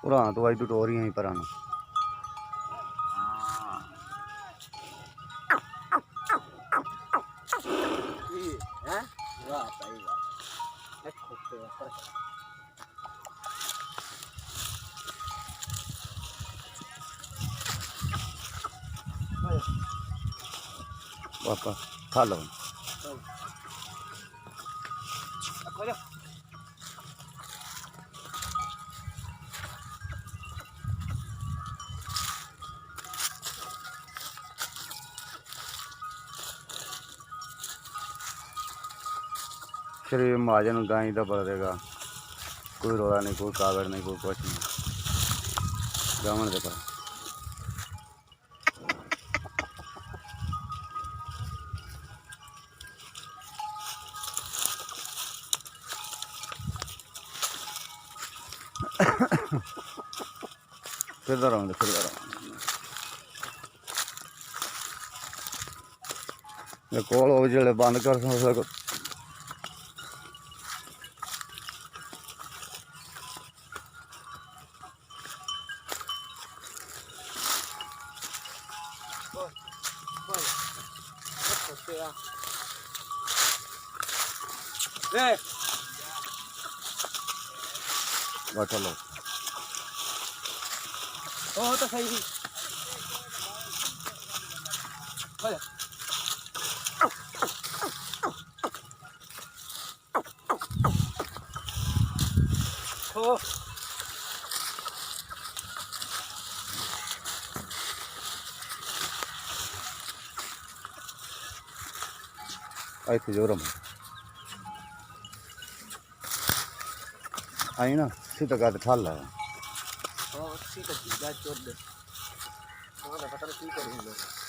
ਪੁਰਾਣਾ ਤੋਂ ਅੱਜ ਟੋਰੀਆਂ ਹੀ ਪਰਾਂ ਨੂੰ पापा खा लो शरीर महाजन गाय का पता देगा कोई रोला नहीं कोई कागड़ नहीं कोई कुछ नहीं गावन दे पर फिरदा रहो कोल हो जो बंद कर सको बैठा लो तो सही इतने जोरम आई ना सीधा का ठल है सीधा पता नहीं